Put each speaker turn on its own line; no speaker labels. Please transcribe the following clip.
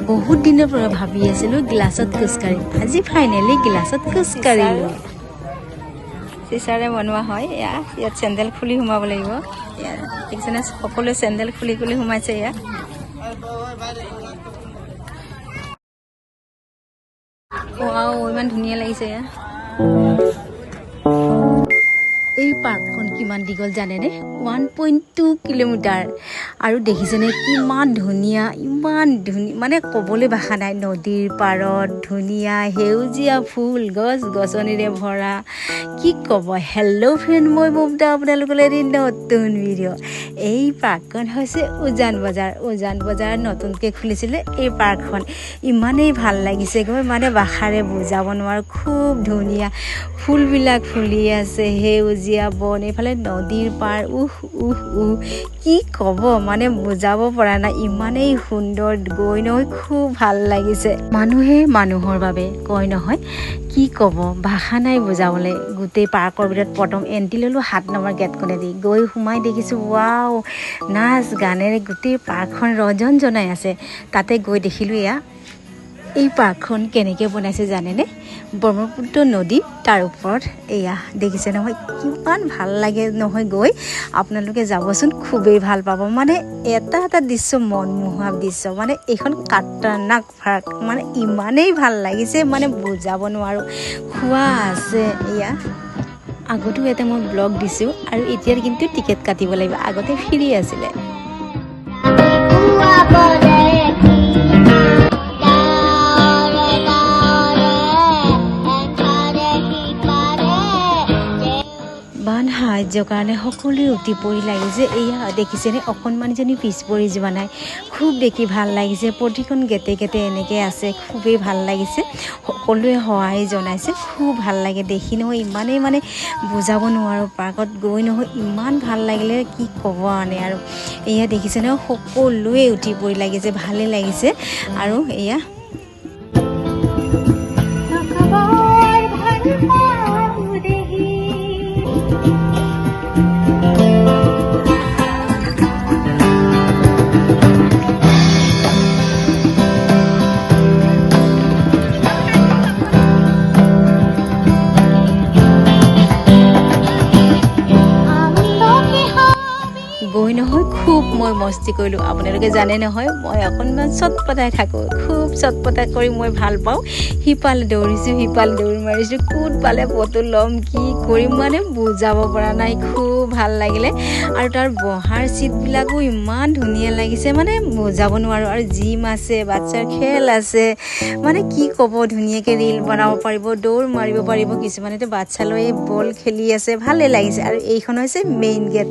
বহুত দিনৰ পৰা ভাবি আছিলোঁ গ্লাছত খোজকাঢ়ি আজি ফাইনেলি গ্লাছত খোজকাঢ়িলোঁ চিচাৰে বনোৱা হয় ইয়াত চেণ্ডেল খুলি সোমাব লাগিব দেখিছেনে সকলোৱে চেণ্ডেল খুলি খুলি সোমাইছে ইয়াত ইমান ধুনীয়া লাগিছে ইয়াত এই পাৰ্কখন কিমান দীঘল জানেনে 1.2 কিলোমিটাৰ আৰু দেখিছেনে কিমান ধুনীয়া মানে ক'বলৈ ভাষা নাই নদীৰ পাৰত ধুনীয়া সেউজীয়া ফুল গছ গছনিৰে ভৰা কি ক'ব হেল্ল' ফ্ৰেণ্ড মই মমতা আপোনালোকলৈ এদিন নতুন ভিডিঅ' এই পাৰ্কখন হৈছে উজান বজাৰ নতুনকৈ খুলিছিলে এই পাৰ্কখন ইমানেই ভাল লাগিছে গৈ মানে ভাষাৰে বুজাব নোৱাৰো খুব ধুনীয়া ফুলবিলাক ফুলি আছে সেউজীয়া বন এইফালে নদীৰ পাৰ কি ক'ব মানে বুজাব পৰা নাই ইমানেই সুন্দৰ গৈ নহয় খুব ভাল লাগিছে মানুহে মানুহৰ বাবে কয় নহয় কি ক'ব ভাষা নাই বুজাবলৈ গোটেই পাৰ্কৰ ভিতৰত প্ৰথম এণ্ট্ৰি ল'লোঁ 7 নম্বৰ গেটখনেদি গৈ সোমাই দেখিছোঁ ৱাও নাচ গানেৰে গোটেই পাৰ্কখন ৰজন জনাই আছে তাতে গৈ দেখিলোঁ এই পাৰ্কখন কেনেকৈ বনাইছে জানেনে ব্ৰহ্মপুত্ৰ নদী তাৰ ওপৰত দেখিছে নহয় কিমান ভাল লাগে নহয় গৈ আপোনালোকে যাবচোন খুবেই ভাল পাব মানে এটা দৃশ্য মনমোহা দৃশ্য মানে এইখন খাতৰনাক পাৰ্ক মানে ইমানেই ভাল লাগিছে মানে বুজাব নোৱাৰোঁ খোৱা আছে আগতো এটা মই ব্লগ দিছোঁ আৰু এতিয়াৰ কিন্তু টিকেট কাটিব লাগিব আগতে ফ্ৰী আছিলে সাহায্যৰ কাৰণে সকলোৱে উঠি পৰি লাগিছে দেখিছেনে অকণমানিজনী পিছ পৰি যোৱা নাই খুব দেখি ভাল লাগিছে প্ৰতিখন গেটে এনেকৈ আছে খুবেই ভাল লাগিছে সকলোৱে সহায় জনাইছে খুব ভাল লাগে দেখি নহয় ইমানেই মানে বুজাব নোৱাৰোঁ পাৰ্কত গৈ নহয় ইমান ভাল লাগিলে কি ক'ব আৰু দেখিছেনে সকলোৱে উঠি পৰি লাগিছে ভালেই লাগিছে আৰু গৈ নহয় খুব মই মস্তি কৰিলোঁ আপোনালোকে জানে নহয় মই অকণমান চটপটাই থাকোঁ খুব চটপটাই কৰি মই ভাল পাওঁ সিফালে দৌৰিছোঁ সিফালে দৌৰি মাৰিছোঁ ক'ত পালে ফটো ল'ম কি কৰিম মানে বুজাব পৰা নাই খুব ভাল লাগিলে আৰু তাৰ বহাৰ চিটবিলাকো ইমান ধুনীয়া লাগিছে মানে বুজাব নোৱাৰোঁ আৰু জিম আছে বাচ্ছাৰ খেল আছে মানে কি ক'ব ধুনীয়াকৈ ৰীল বনাব পাৰিব দৌৰ মাৰিব পাৰিব কিছুমানেতো বাচ্ছা লৈ বল খেলি আছে ভালেই লাগিছে আৰু এইখন হৈছে মেইন গেট